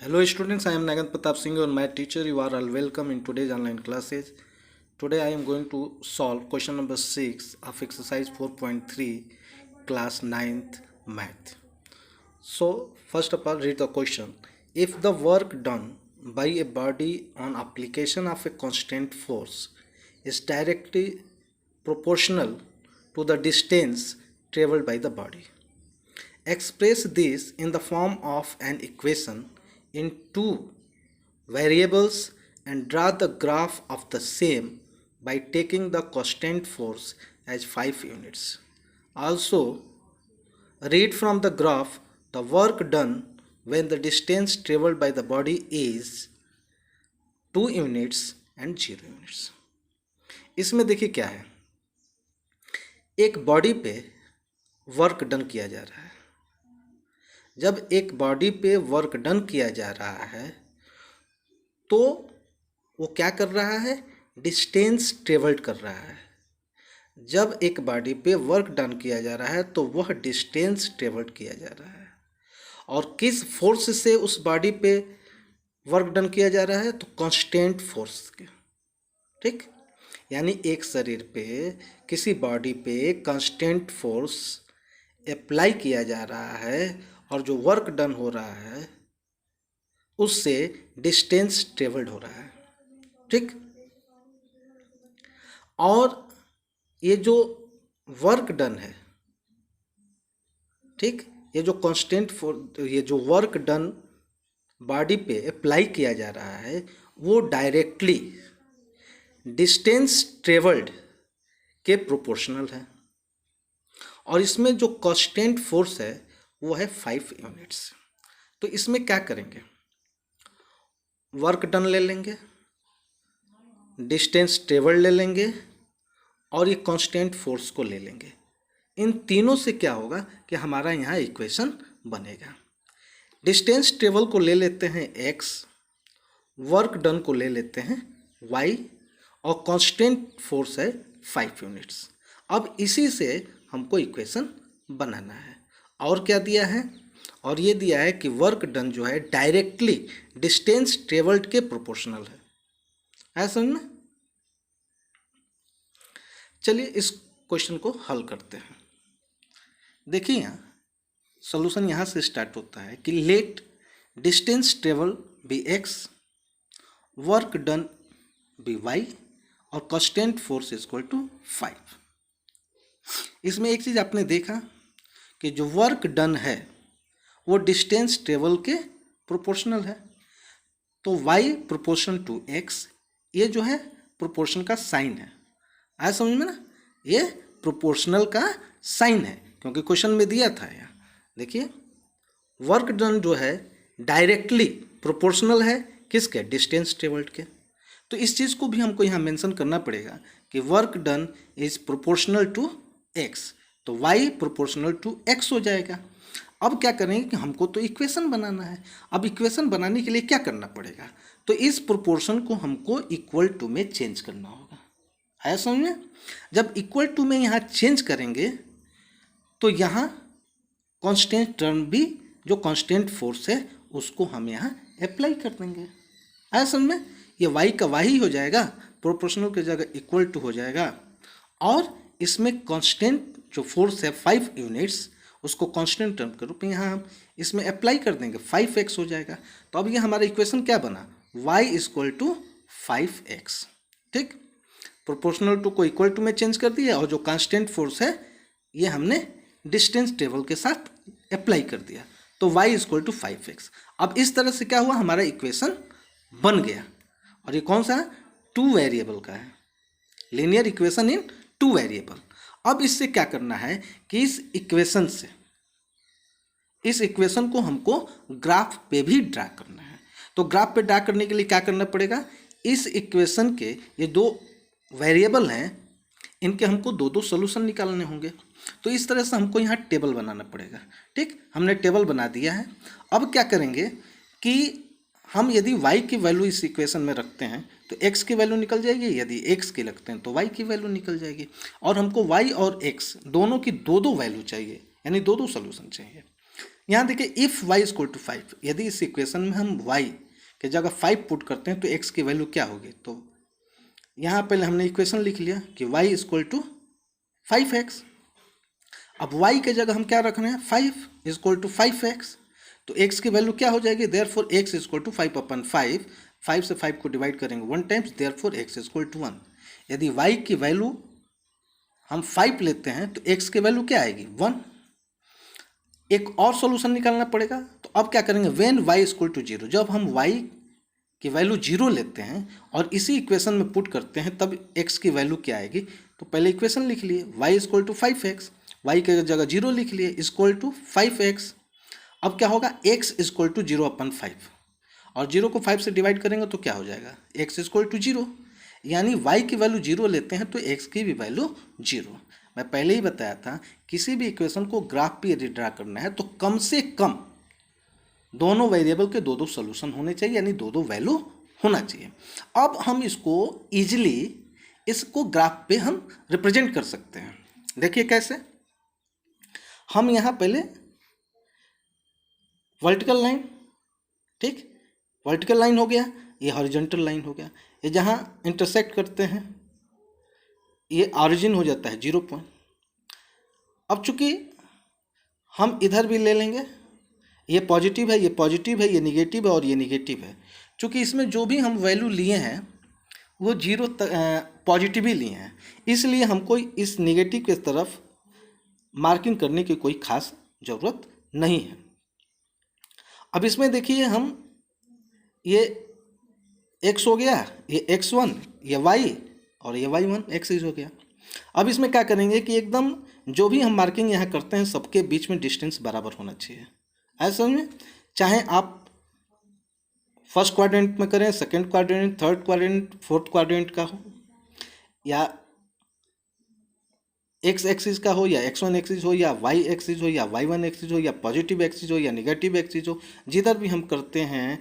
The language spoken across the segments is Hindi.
Hello students, I am Nagant Pratap Singh, your math teacher. You are all welcome in today's online classes. Today I am going to solve question number 6 of exercise 4.3 class 9th math. So first of all, read the question. If the work done by a body on application of a constant force is directly proportional to the distance traveled by the body, express this in the form of an equation in two variables and draw the graph of the same by taking the constant force as 5 units. Also, read from the graph the work done when the distance traveled by the body is 2 units and 0 units. इसमें देखिए क्या है, एक बॉडी पे वर्क डन किया जा रहा है. जब एक बॉडी पे वर्क डन किया जा रहा है तो वो क्या कर रहा है, डिस्टेंस ट्रेवल्ड कर रहा है. जब एक बॉडी पे वर्क डन किया जा रहा है तो वह डिस्टेंस ट्रेवल्ड किया जा रहा है. और किस फोर्स से उस बॉडी पे वर्क डन किया जा रहा है, तो कांस्टेंट फोर्स के. ठीक, यानी एक शरीर पे, किसी बॉडी पे कांस्टेंट फोर्स अप्लाई किया जा रहा है और जो वर्क डन हो रहा है उससे डिस्टेंस ट्रेवल्ड हो रहा है. ठीक, और ये जो वर्क डन है, ठीक, ये जो कांस्टेंट ये जो वर्क डन बॉडी पे अप्लाई किया जा रहा है वो डायरेक्टली डिस्टेंस ट्रेवल्ड के प्रोपोर्शनल है. और इसमें जो कांस्टेंट फोर्स है वो है 5 यूनिट्स. तो इसमें क्या करेंगे, वर्क डन ले लेंगे, डिस्टेंस ट्रेवल्ड ले लेंगे और ये कांस्टेंट फोर्स को ले लेंगे. इन तीनों से क्या होगा कि हमारा यहाँ इक्वेशन बनेगा. डिस्टेंस ट्रेवल को ले लेते हैं x, वर्क डन को ले लेते हैं y और कांस्टेंट फोर्स है 5 यूनिट्स. अब इसी से हमको इक्वेशन बनाना है. और क्या दिया है, और ये दिया है कि वर्क डन जो है डायरेक्टली डिस्टेंस ट्रेवल्ड के प्रोपोर्शनल है. है समझ में? चलिए इस क्वेश्चन को हल करते हैं. देखिए यहाँ सॉल्यूशन यहाँ से स्टार्ट होता है कि let distance travel be x, work done be y और constant force is equal to 5. इसमें एक चीज़ आपने देखा कि जो वर्क डन है वो डिस्टेंस ट्रेवल के प्रोपोर्शनल है. तो y प्रोपोर्शन टू x, ये जो है प्रोपोर्शन का साइन है. आया समझ में ना, ये प्रोपोर्शनल का साइन है क्योंकि क्वेश्चन में दिया था. यहाँ देखिए वर्क डन जो है डायरेक्टली प्रोपोर्शनल है किसके, डिस्टेंस ट्रेवल्ड के. तो इस चीज़ को भी हमको यहाँ मेंशन करना पड़ेगा कि work done is proportional to x, तो y प्रोपोर्शनल टू x हो जाएगा. अब क्या करेंगे कि हमको तो इक्वेशन बनाना है. अब इक्वेशन बनाने के लिए क्या करना पड़ेगा, तो इस प्रोपोर्शन को हमको इक्वल टू में चेंज करना होगा. आया समझ में? जब इक्वल टू में यहाँ चेंज करेंगे तो यहाँ कांस्टेंट टर्म भी, जो कांस्टेंट फोर्स है उसको हम यहाँ अप्लाई कर देंगे. आया समझ में? ये y का y ही हो जाएगा, प्रोपोर्शनल की जगह इक्वल टू हो जाएगा. और इसमें कांस्टेंट जो फोर्स है 5 यूनिट्स, उसको कांस्टेंट टर्म के रूप में यहाँ हम इसमें अप्लाई कर देंगे, 5x हो जाएगा. तो अब ये हमारा इक्वेशन क्या बना, y is equal to 5x. ठीक, प्रोपोर्शनल टू को इक्वल टू में चेंज कर दिया और जो कांस्टेंट फोर्स है ये हमने डिस्टेंस टेबल के साथ अप्लाई कर दिया, तो y is equal to 5x. अब इस तरह से क्या हुआ, हमारा इक्वेशन बन गया. और ये कौन सा है, 2 वेरिएबल का है, लीनियर इक्वेशन इन 2 वेरिएबल. अब इससे क्या करना है कि इस इक्वेशन से, इस इक्वेशन को हमको ग्राफ पे भी ड्रा करना है. तो ग्राफ पे ड्रा करने के लिए क्या करना पड़ेगा, इस इक्वेशन के ये 2 वेरिएबल हैं, इनके हमको 2 सोल्यूशन निकालने होंगे. तो इस तरह से हमको यहाँ टेबल बनाना पड़ेगा. ठीक, हमने टेबल बना दिया है. अब क्या करेंगे कि हम यदि y की वैल्यू इस इक्वेशन में रखते हैं तो x की वैल्यू निकल जाएगी, यदि x की रखते हैं तो y की वैल्यू निकल जाएगी. और हमको y और x दोनों की 2 वैल्यू चाहिए, यानी 2 सोल्यूशन चाहिए. यहाँ देखिए इफ y इक्वल टू 5, यदि इस इक्वेशन में हम y के जगह 5 पुट करते हैं तो x की वैल्यू क्या होगी। तो यहाँ पहले हमने इक्वेशन लिख लिया कि y इक्वल टू 5x। अब y के जगह हम क्या रख रहे हैं, 5 इक्वल टू 5x, तो x की वैल्यू क्या हो जाएगी, देयरफॉर x इक्वल टू 5/5, 5 से 5 को डिवाइड करेंगे 1 times, therefore x equal to 1। यदि y की वैल्यू हम 5 लेते हैं तो x की वैल्यू क्या आएगी, 1। एक और सॉल्यूशन निकालना पड़ेगा, तो अब क्या करेंगे, व्हेन y इक्वल टू 0, जब हम y की वैल्यू 0 लेते हैं और इसी इक्वेशन में पुट करते हैं तब x की वैल्यू क्या आएगी। तो पहले इक्वेशन लिख लिए, y equal to 5x, y की जगह 0 लिख लिए, इक्वल टू 5x। अब क्या होगा, x इक्वल टू 0/5, और 0 को 5 से डिवाइड करेंगे तो क्या हो जाएगा, x इक्वल टू 0। यानी y की वैल्यू 0 लेते हैं तो x की भी वैल्यू 0। मैं पहले ही बताया था, किसी भी इक्वेशन को ग्राफ पे यदि ड्रा करना है तो कम से कम दोनों वेरिएबल के दो सोल्यूशन होने चाहिए, यानी दो वैल्यू होना चाहिए। अब हम इसको इजीली इसको ग्राफ पे हम रिप्रेजेंट कर सकते हैं। देखिए कैसे, हम यहाँ पहले वर्टिकल लाइन, ठीक, वर्टिकल लाइन हो गया, ये हॉरिजॉन्टल लाइन हो गया, ये जहाँ इंटरसेक्ट करते हैं ये ऑरिजिन हो जाता है 0 पॉइंट। अब चूंकि हम इधर भी ले लेंगे, ये पॉजिटिव है, ये पॉजिटिव है, ये निगेटिव है और ये निगेटिव है। चूंकि इसमें जो भी हम वैल्यू लिए हैं वो 0 पॉजिटिव ही लिए हैं, इसलिए हमको इस निगेटिव की तरफ मार्किंग करने की कोई खास ज़रूरत नहीं है। अब इसमें देखिए, हम ये x हो गया, ये x1, ये y और ये y1 एक्सिस हो गया। अब इसमें क्या करेंगे कि एकदम जो भी हम मार्किंग यहाँ करते हैं सबके बीच में डिस्टेंस बराबर होना चाहिए। ऐसा समझे, चाहे आप फर्स्ट क्वाड्रेंट में करें, second quadrant, third quadrant, fourth quadrant का हो, या x एक्सिस का हो, या x1 एक्सिस हो, या y एक्सिस हो, या y1 एक्सिस हो, या पॉजिटिव एक्सिस हो, या नेगेटिव एक्सिस हो, जिधर भी हम करते हैं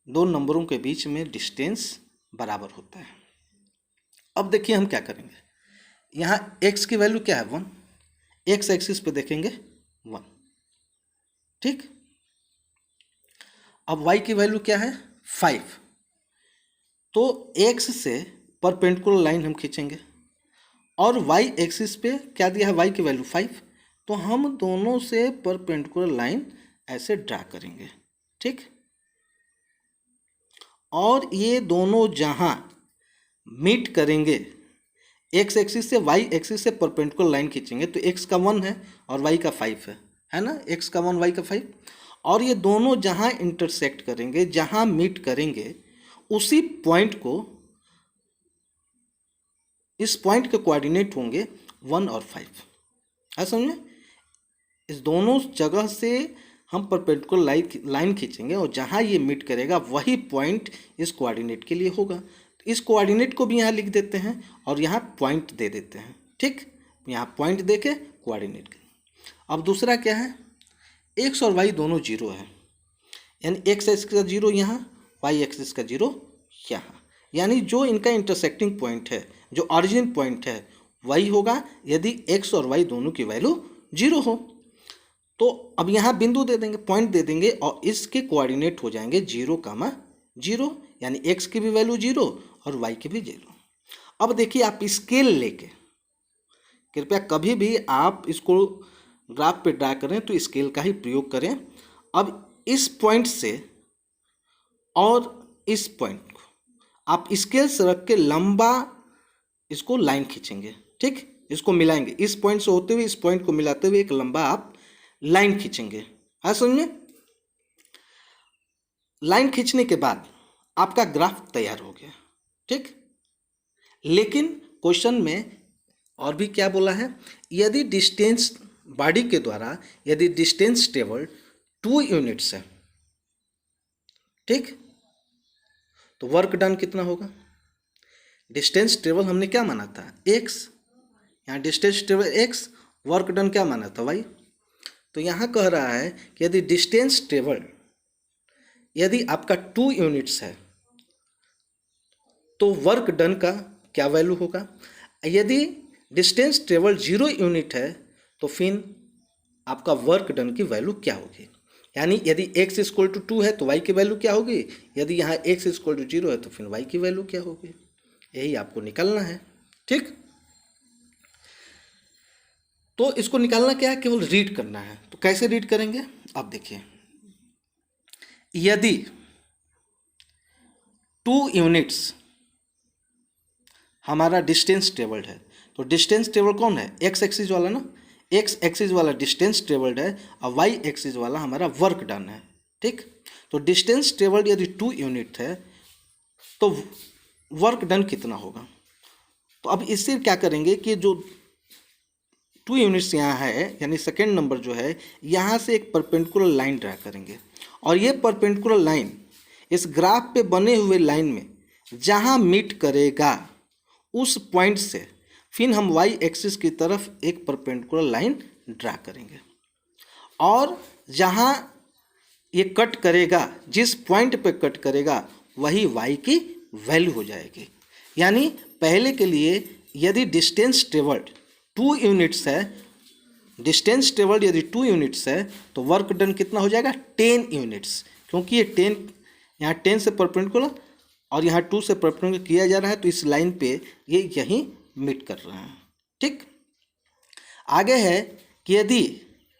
दो नंबरों के बीच में डिस्टेंस बराबर होता है। अब देखिए हम क्या करेंगे, यहाँ x की वैल्यू क्या है, 1, x एक्सिस पे देखेंगे 1, ठीक। अब y की वैल्यू क्या है, 5, तो x से परपेंडिकुलर लाइन हम खींचेंगे और y एक्सिस पे क्या दिया है, y की वैल्यू 5, तो हम दोनों से परपेंडिकुलर लाइन ऐसे ड्रा करेंगे, ठीक। और ये दोनों जहां मीट करेंगे, x एक्सिस से y एक्सिस से परपेंडिकुलर लाइन खींचेंगे, तो x का 1 है और y का 5 है ना, x का 1 y का 5, और ये दोनों जहां इंटरसेक्ट करेंगे, जहां मीट करेंगे, उसी पॉइंट को, इस पॉइंट के कोऑर्डिनेट होंगे 1 और 5। है समझे, इस दोनों जगह से हम परपेंडिकुलर लाइन खींचेंगे और जहां ये मीट करेगा वही पॉइंट इस कोऑर्डिनेट के लिए होगा। तो इस कोऑर्डिनेट को भी यहाँ लिख देते हैं और यहाँ पॉइंट दे देते हैं, ठीक, यहाँ पॉइंट दे के कोऑर्डिनेट। अब दूसरा क्या है, x और y दोनों 0 है, यानी x एक्सिस का 0 यहाँ, y एक्सिस का 0 यहाँ, यानी जो इनका इंटरसेक्टिंग पॉइंट है, जो ऑरिजिन पॉइंट है, वही होगा यदि x और y दोनों की वैल्यू 0 हो। तो अब यहाँ बिंदु दे देंगे, पॉइंट दे देंगे और इसके कोऑर्डिनेट हो जाएंगे 0,0, यानी x की भी वैल्यू 0 और y की भी 0। अब देखिए आप स्केल लेके, कृपया कभी भी आप इसको ग्राफ पे ड्रा करें तो स्केल का ही प्रयोग करें। अब इस पॉइंट से और इस पॉइंट को आप स्केल से रख के लंबा इसको लाइन खींचेंगे, ठीक, इसको मिलाएंगे, इस पॉइंट से होते हुए इस पॉइंट को मिलाते हुए एक लंबा आप लाइन खींचेंगे। है समझ में, लाइन खींचने के बाद आपका ग्राफ तैयार हो गया, ठीक। लेकिन क्वेश्चन में और भी क्या बोला है, यदि डिस्टेंस बॉडी के द्वारा, यदि डिस्टेंस टेबल 2 यूनिट्स है, ठीक, तो वर्क डन कितना होगा। डिस्टेंस टेबल हमने क्या माना था, x, यहाँ distance table x, work done क्या माना था, y। तो यहाँ कह रहा है कि यदि डिस्टेंस टेबल, यदि आपका 2 यूनिट्स है तो वर्क डन का क्या वैल्यू होगा। यदि डिस्टेंस टेबल 0 यूनिट है तो फिर आपका वर्क डन की वैल्यू क्या होगी। यानी यदि x इक्वल टू 2 है तो y की वैल्यू क्या होगी, यदि यहाँ x इक्वल टू 0 है तो फिर y की वैल्यू क्या होगी, यही आपको निकालना है। ठीक, तो इसको निकालना क्या है, केवल रीड करना है। तो कैसे रीड करेंगे, आप देखिए, यदि 2 यूनिट्स हमारा डिस्टेंस टेबल्ड है, तो डिस्टेंस टेबल कौन है, एक्स एक्सिस वाला ना, एक्स एक्सिस वाला डिस्टेंस टेबल्ड है और वाई एक्सिस वाला हमारा वर्क डन है। ठीक, तो डिस्टेंस टेबल्ड यदि 2 यूनिट है तो वर्क डन कितना होगा। तो अब इससे क्या करेंगे कि जो 2 यूनिट्स यहाँ है, यानी सेकेंड नंबर जो है, यहाँ से एक परपेंडिकुलर लाइन ड्रा करेंगे और ये परपेंडिकुलर लाइन इस ग्राफ पे बने हुए लाइन में जहाँ मीट करेगा उस पॉइंट से फिर हम वाई एक्सिस की तरफ एक परपेंडिकुलर लाइन ड्रा करेंगे और जहाँ ये कट करेगा, जिस पॉइंट पे कट करेगा वही वाई की वैल्यू हो जाएगी। यानी पहले के लिए यदि डिस्टेंस ट्रेवल्ड 2 यूनिट्स है, डिस्टेंस ट्रेवल्ड यदि 2 यूनिट्स है तो वर्क डन कितना हो जाएगा, 10 यूनिट्स, क्योंकि ये 10 यहाँ 10 से परपेंडिकुलर और यहाँ 2 से परपेंडिकुलर किया जा रहा है, तो इस लाइन पे ये यहीं मीट कर रहे हैं। ठीक, आगे है कि यदि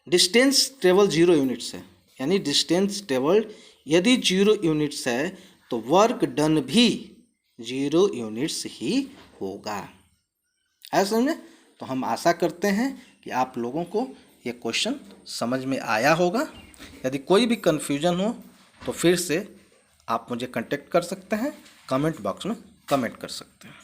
डिस्टेंस ट्रेवल 0 यूनिट्स है, यानी डिस्टेंस ट्रेवल यदि 0 यूनिट्स है तो वर्क डन भी 0 यूनिट्स ही होगा। है समझे। तो हम आशा करते हैं कि आप लोगों को ये क्वेश्चन समझ में आया होगा। यदि कोई भी कन्फ्यूजन हो तो फिर से आप मुझे कांटेक्ट कर सकते हैं, कमेंट बॉक्स में कमेंट कर सकते हैं।